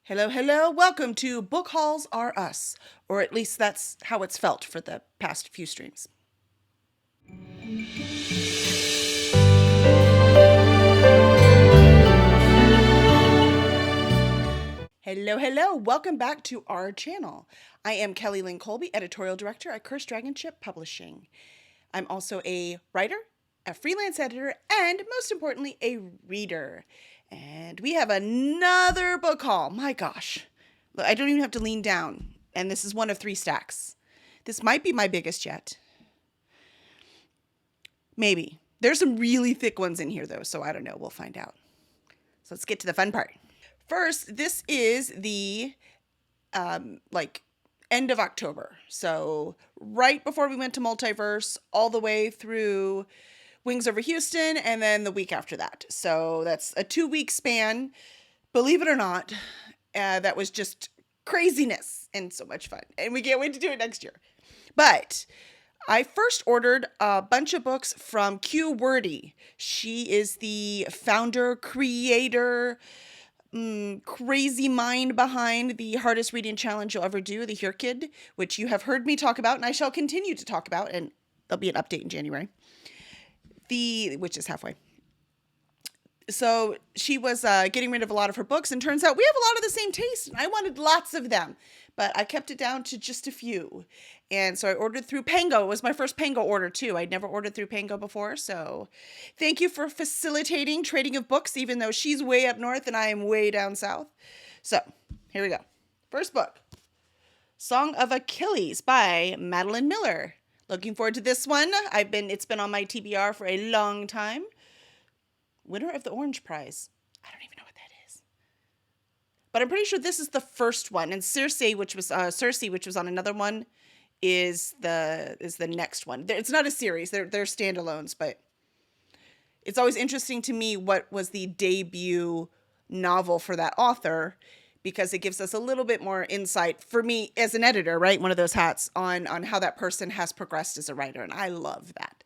Hello, hello. Welcome to Book Hauls Are Us, or at least that's how it's felt for the past few streams. Hello, hello. Welcome back to our channel. I am Kelly Lynn Colby, editorial director at Cursed Dragon Ship Publishing. I'm also a writer, a freelance editor, and most importantly, a reader. And we have another book haul. My gosh. Look, I don't even have to lean down. And this is one of 3 stacks. This might be my biggest yet. Maybe. There's some really thick ones in here, though, so I don't know. We'll find out. So let's get to the fun part. First, this is the end of October. So right before we went to Multiverse, all the way through Wings Over Houston, and then the week after that. So that's a 2-week span. Believe it or not, that was just craziness and so much fun. And we can't wait to do it next year. But I first ordered a bunch of books from Q Wordy. She is the founder, creator, crazy mind behind the hardest reading challenge you'll ever do, the Here Kid, which you have heard me talk about and I shall continue to talk about, and there'll be an update in January, which is halfway. So she was getting rid of a lot of her books, and turns out we have a lot of the same taste, and I wanted lots of them, but I kept it down to just a few. And so I ordered through Pango. It was my first Pango order too. I'd never ordered through Pango before, so thank you for facilitating trading of books, even though she's way up north and I am way down south. So here we go. First book, Song of Achilles by Madeline Miller. Looking forward to this one. It's been on my TBR for a long time. Winner of the Orange Prize. I don't even know what that is. But I'm pretty sure this is the first one. And Circe, which was on another one, is the next one. It's not a series. They're standalones, but it's always interesting to me what was the debut novel for that author, because it gives us a little bit more insight for me as an editor, right? One of those hats on how that person has progressed as a writer. And I love that.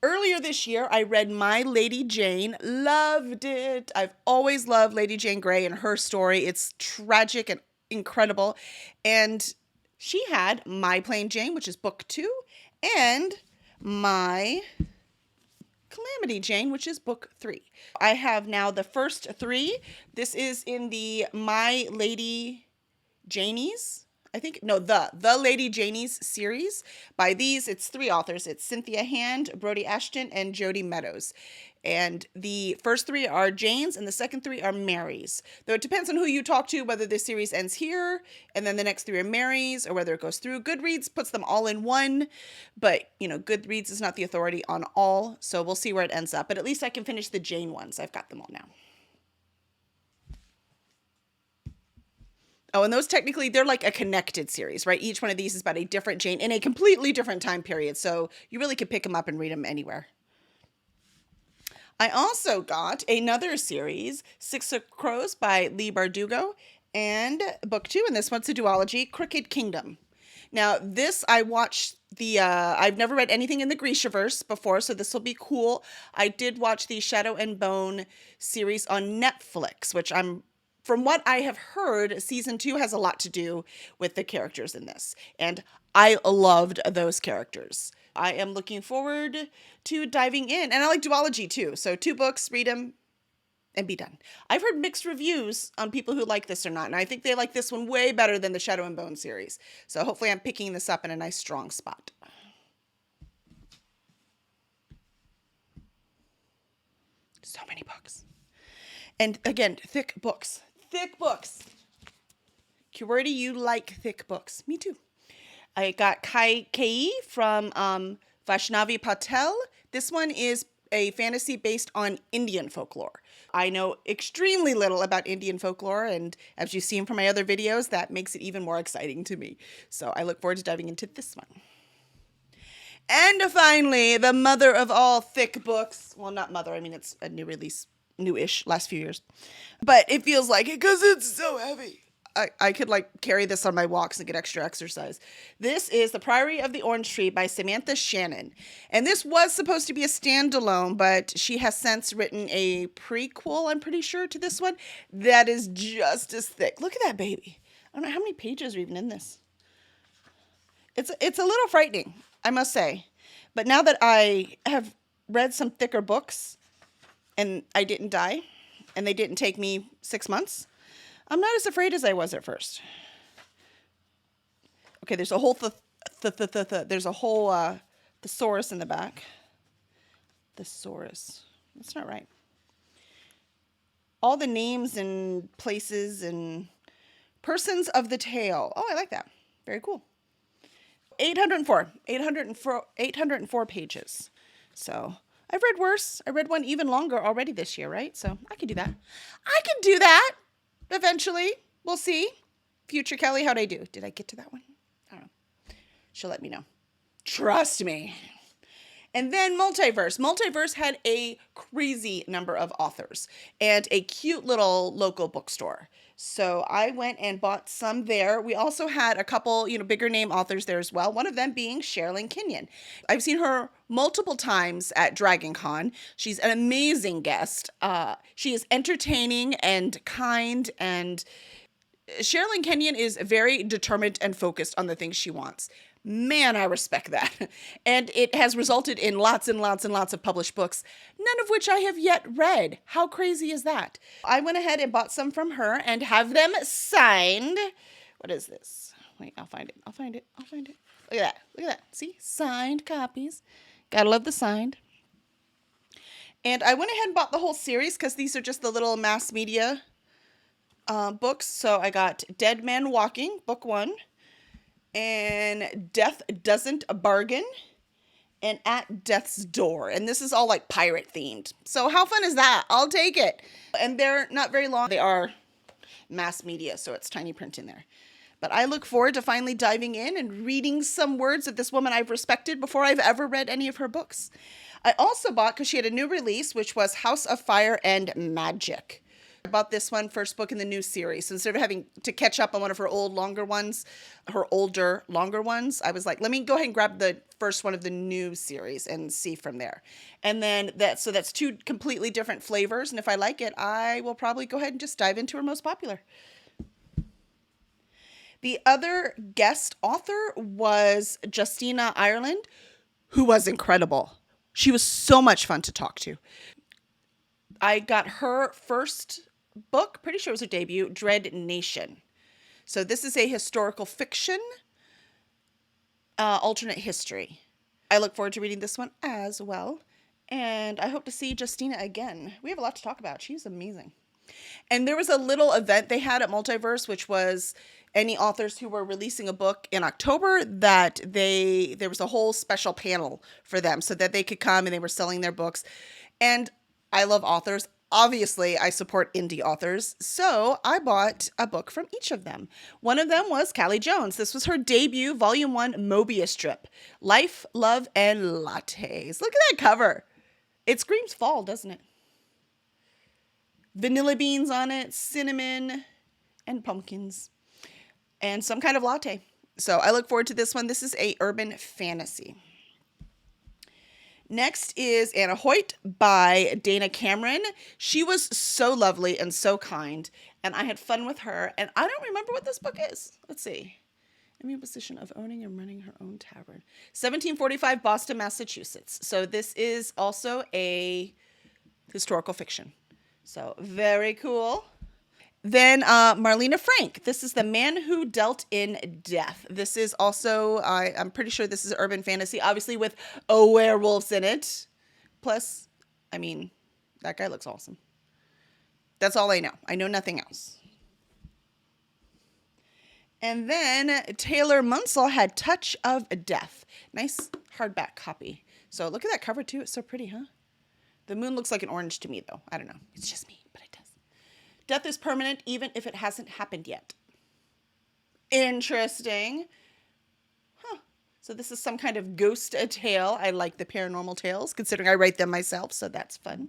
Earlier this year, I read My Lady Jane. Loved it. I've always loved Lady Jane Grey and her story. It's tragic and incredible. And she had My Plain Jane, which is book 2, and My Calamity Jane, which is book 3. I have now the first 3. This is in the My Lady Janies. The Lady Janies series. By these, it's 3 authors. It's Cynthia Hand, Brodie Ashton, and Jody Meadows. And the first 3 are Jane's, and the second 3 are Mary's. Though it depends on who you talk to, whether this series ends here, and then the next 3 are Mary's, or whether it goes through. Goodreads puts them all in one, but, Goodreads is not the authority on all, so we'll see where it ends up. But at least I can finish the Jane ones. I've got them all now. Oh, and those technically, they're like a connected series, right? Each one of these is about a different Jane in a completely different time period. So you really could pick them up and read them anywhere. I also got another series, Six of Crows by Leigh Bardugo, and book 2, and this one's a duology, Crooked Kingdom. Now, this I watched I've never read anything in the Grishaverse before, so this will be cool. I did watch the Shadow and Bone series on Netflix, which from what I have heard, season 2 has a lot to do with the characters in this. And I loved those characters. I am looking forward to diving in. And I like duology too. So 2 books, read them, and be done. I've heard mixed reviews on people who like this or not. And I think they like this one way better than the Shadow and Bone series. So hopefully I'm picking this up in a nice strong spot. So many books. And again, thick books. Thick books. Q Wordy, you like thick books. Me too. I got Kai Kei from Vaishnavi Patel. This one is a fantasy based on Indian folklore. I know extremely little about Indian folklore, and as you've seen from my other videos, that makes it even more exciting to me. So I look forward to diving into this one. And finally, the mother of all thick books. Well, not mother. I mean, it's a new release. Newish, last few years. But it feels like it because it's so heavy. I could like carry this on my walks and get extra exercise. This is The Priory of the Orange Tree by Samantha Shannon. And this was supposed to be a standalone, but she has since written a prequel, I'm pretty sure, to this one that is just as thick. Look at that baby. I don't know how many pages are even in this. It's a little frightening, I must say. But now that I have read some thicker books and I didn't die and they didn't take me 6 months, I'm not as afraid as I was at first. Okay, there's a whole there's a whole thesaurus in the back. Thesaurus. That's not right. All the names and places and persons of the tale. Oh, I like that. Very cool. 804 pages. So I've read worse. I read one even longer already this year, right? So I can do that. I can do that eventually. We'll see. Future Kelly, how'd I do? Did I get to that one? I don't know. She'll let me know. Trust me. And then Multiverse. Multiverse had a crazy number of authors and a cute little local bookstore. So I went and bought some there. We also had a couple, bigger name authors there as well. One of them being Sherilyn Kenyon. I've seen her multiple times at Dragon Con. She's an amazing guest. She is entertaining and kind, and Sherilyn Kenyon is very determined and focused on the things she wants. Man, I respect that. And it has resulted in lots and lots and lots of published books, none of which I have yet read. How crazy is that? I went ahead and bought some from her and have them signed. What is this? Wait, I'll find it. Look at that. See? Signed copies. Gotta love the signed. And I went ahead and bought the whole series because these are just the little mass media books. So I got Dead Man Walking, book 1. And Death Doesn't Bargain, and At Death's Door. And this is all like pirate themed. So how fun is that? I'll take it. And they're not very long. They are mass media, so it's tiny print in there. But I look forward to finally diving in and reading some words of this woman I've respected before I've ever read any of her books. I also bought, because she had a new release, which was House of Fire and Magic. I bought this one, first book in the new series. So instead of having to catch up on one of her older, longer ones, I was like, let me go ahead and grab the first one of the new series and see from there. And then that's 2 completely different flavors. And if I like it, I will probably go ahead and just dive into her most popular. The other guest author was Justina Ireland, who was incredible. She was so much fun to talk to. I got her first book, pretty sure it was her debut, Dread Nation. So this is a historical fiction, alternate history. I look forward to reading this one as well. And I hope to see Justina again. We have a lot to talk about. She's amazing. And there was a little event they had at Multiverse, which was any authors who were releasing a book in October, that there was a whole special panel for them so that they could come and they were selling their books. And I love authors. Obviously, I support indie authors, so I bought a book from each of them. One of them was Callie Jones. This was her debut, Volume 1 Mobius strip, Life, Love, and Lattes. Look at that cover. It screams fall, doesn't it? Vanilla beans on it, cinnamon, and pumpkins, and some kind of latte. So I look forward to this one. This is a urban fantasy. Next is Anna Hoyt by Dana Cameron. She was so lovely and so kind, and I had fun with her, and I don't remember what this book is. Let's see. I'm in a position of owning and running her own tavern. 1745 Boston, Massachusetts. So this is also a historical fiction. So very cool. Then Marlena Frank. This is The Man Who Dealt in Death. This is also, I'm pretty sure this is urban fantasy, obviously with werewolves in it. Plus, that guy looks awesome. That's all I know. I know nothing else. And then Taylor Munsell had Touch of Death. Nice hardback copy. So look at that cover too. It's so pretty, huh? The moon looks like an orange to me, though. I don't know. It's just me, but it does. Death is permanent, even if it hasn't happened yet. Interesting. Huh. So this is some kind of ghost tale. I like the paranormal tales, considering I write them myself, so that's fun.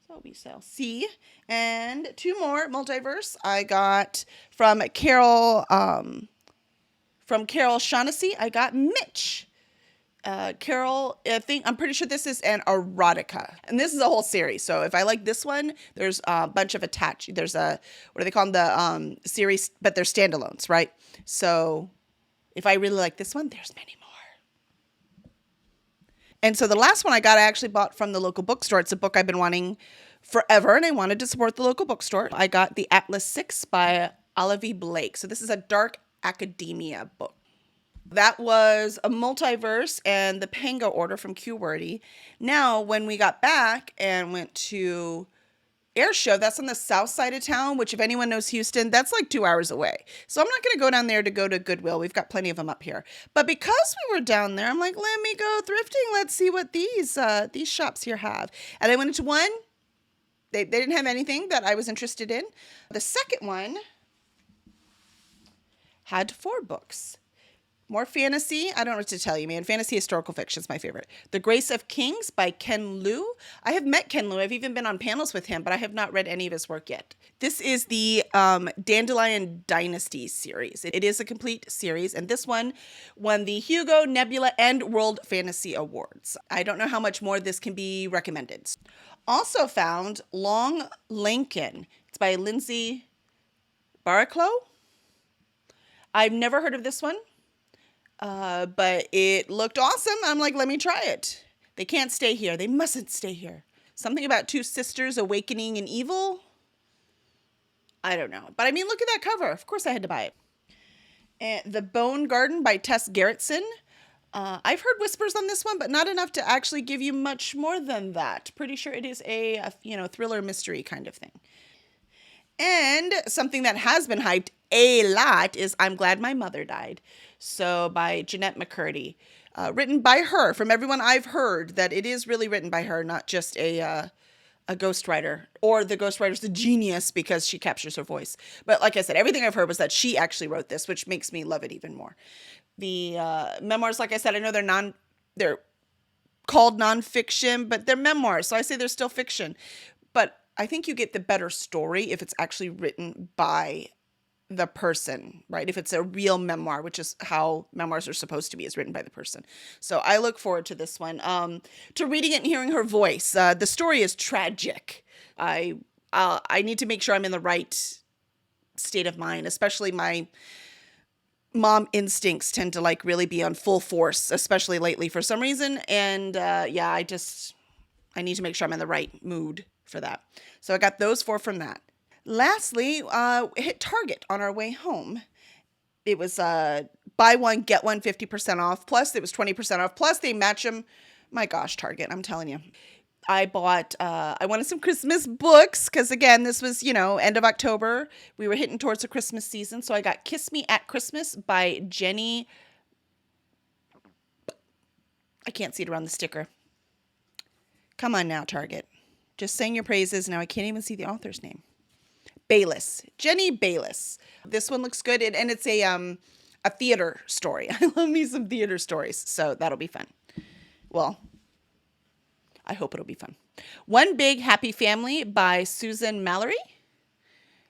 So we shall see. And two more Multiverse I got from Carol Shaughnessy. I got Mitch. Carol, I'm pretty sure this is an erotica, and this is a whole series. So if I like this one, there's a bunch of there's what do they call them, the series, but they're standalones, right? So if I really like this one, there's many more. And so the last one I actually bought from the local bookstore. It's a book I've been wanting forever, and I wanted to support the local bookstore. I got The Atlas 6 by Olivia Blake. So this is a dark academia book. That was a Multiverse and the Pango order from QWordy. Now, when we got back and went to Air Show, that's on the south side of town, which if anyone knows Houston, that's like 2 hours away. So I'm not going to go down there to go to Goodwill. We've got plenty of them up here. But because we were down there, I'm like, let me go thrifting. Let's see what these shops here have. And I went into one. They didn't have anything that I was interested in. The second one had 4 books. More fantasy. I don't know what to tell you, man. Fantasy historical fiction is my favorite. The Grace of Kings by Ken Liu. I have met Ken Liu. I've even been on panels with him, but I have not read any of his work yet. This is the Dandelion Dynasty series. It is a complete series, and this one won the Hugo, Nebula, and World Fantasy Awards. I don't know how much more this can be recommended. Also found Long Lincoln. It's by Lindsay Baraclough. I've never heard of this one. But it looked awesome. I'm like, let me try it. They can't stay here. They mustn't stay here. Something about 2 sisters awakening in evil. I don't know. But I mean, look at that cover. Of course I had to buy it. And The Bone Garden by Tess Gerritsen. I've heard whispers on this one, but not enough to actually give you much more than that. Pretty sure it is a thriller mystery kind of thing. And something that has been hyped a lot is I'm Glad My Mother Died. So by Jeanette McCurdy. Written by her. From everyone I've heard, that it is really written by her, not just a ghostwriter. Or the ghostwriter's a genius because she captures her voice. But like I said, everything I've heard was that she actually wrote this, which makes me love it even more. The memoirs, like I said, I know they're called nonfiction, but they're memoirs. So I say they're still fiction. But I think you get the better story if it's actually written by the person, right? If it's a real memoir, which is how memoirs are supposed to be, is written by the person. So I look forward to this one, to reading it and hearing her voice. The story is tragic. I need to make sure I'm in the right state of mind, especially my mom instincts tend to like really be on full force, especially lately for some reason. And I need to make sure I'm in the right mood for that. So I got those 4 from that. Lastly, hit Target on our way home. It was buy one, get one 50% off. Plus, it was 20% off. Plus, they match them. My gosh, Target, I'm telling you. I wanted some Christmas books because, again, this was, end of October. We were hitting towards the Christmas season. So I got Kiss Me at Christmas by Jenny. I can't see it around the sticker. Come on now, Target. Just saying your praises. Now I can't even see the author's name. Bayless. Jenny Bayless. This one looks good. And it's a theater story. I love me some theater stories. So that'll be fun. Well, I hope it'll be fun. One Big Happy Family by Susan Mallory.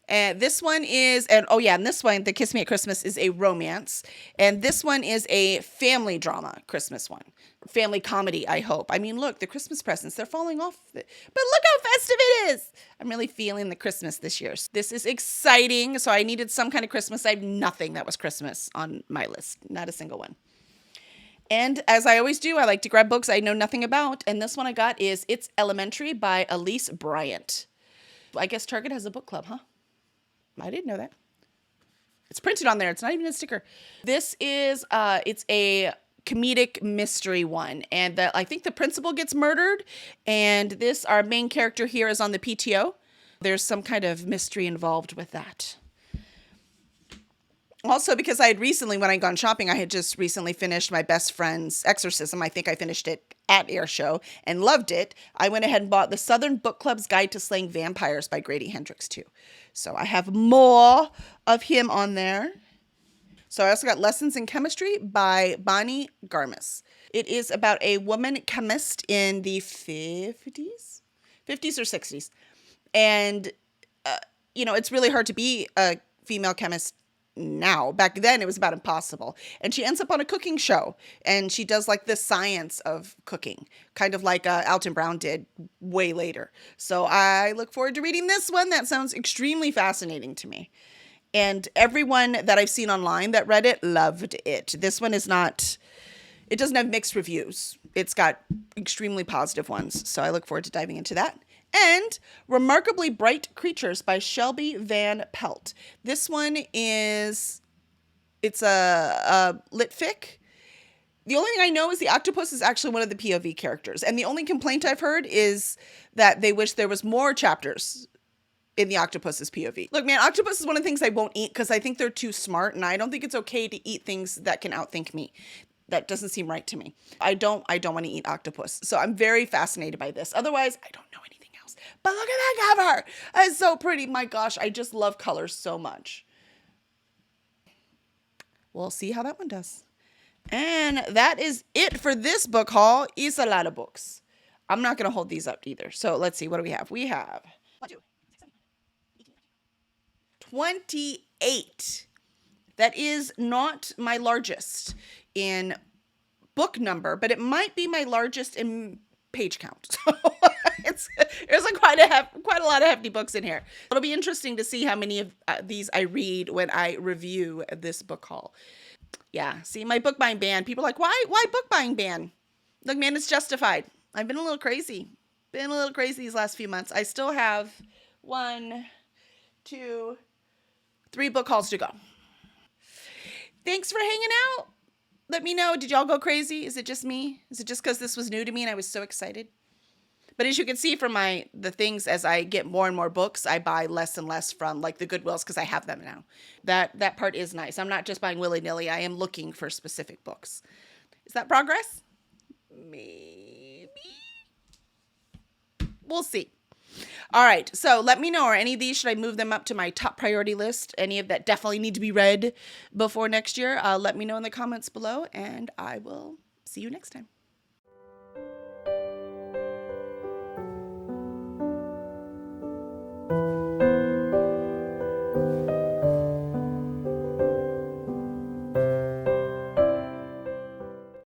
And this one is, and this one, The Kiss Me at Christmas, is a romance. And this one is a family drama Christmas one. Family comedy, I hope. I mean, look, the Christmas presents, they're falling off. But look how festive it is. I'm really feeling the Christmas this year. So this is exciting. So I needed some kind of Christmas. I have nothing that was Christmas on my list. Not a single one. And as I always do, I like to grab books I know nothing about. And this one I got is It's Elementary by Elise Bryant. I guess Target has a book club, huh? I didn't know that. It's printed on there. It's not even a sticker. This is, it's a comedic mystery one. And I think the principal gets murdered. And our main character here is on the PTO. There's some kind of mystery involved with that. Also, because I had recently, when I'd gone shopping, I had just recently finished my best friend's Exorcism. I think I finished it at Air Show and loved it. I went ahead and bought the Southern Book Club's Guide to Slaying Vampires by Grady Hendrix too. So I have more of him on there. So I also got Lessons in Chemistry by Bonnie Garmis. It is about a woman chemist in the 50s. 50s or 60s. And, it's really hard to be a female chemist now. Back then, it was about impossible. And she ends up on a cooking show, and she does like the science of cooking, kind of like Alton Brown did way later. So I look forward to reading this one. That sounds extremely fascinating to me. And everyone that I've seen online that read it loved it. This one is not, it doesn't have mixed reviews. It's got extremely positive ones. So I look forward to diving into that. And Remarkably Bright Creatures by Shelby Van Pelt. This one it's a lit fic. The only thing I know is the octopus is actually one of the POV characters. And the only complaint I've heard is that they wish there was more chapters in the octopus's POV. Look, man, octopus is one of the things I won't eat because I think they're too smart, and I don't think it's okay to eat things that can outthink me. That doesn't seem right to me. I don't want to eat octopus. So I'm very fascinated by this. Otherwise, I don't know anything else. But look at that cover. It's so pretty. My gosh, I just love colors so much. We'll see how that one does. And that is it for this book haul. It's a lot of books. I'm not going to hold these up either. So let's see. What do we have? We have 28. That is not my largest in book number, but it might be my largest in page count. So there's quite a lot of hefty books in here. It'll be interesting to see how many of these I read when I review this book haul. Yeah, see, my book buying ban. People are like, why book buying ban? Look, man, it's justified. I've been a little crazy. These last few months. I still have 1, 2, 3 book hauls to go. Thanks for hanging out. Let me know. Did y'all go crazy? Is it just me? Is it just because this was new to me and I was so excited? But as you can see from the things, as I get more and more books, I buy less and less from like the Goodwills because I have them now. That part is nice. I'm not just buying willy-nilly. I am looking for specific books. Is that progress? Maybe. We'll see. All right. So let me know, are any of these, should I move them up to my top priority list? Any of that definitely need to be read before next year? Let me know in the comments below, and I will see you next time.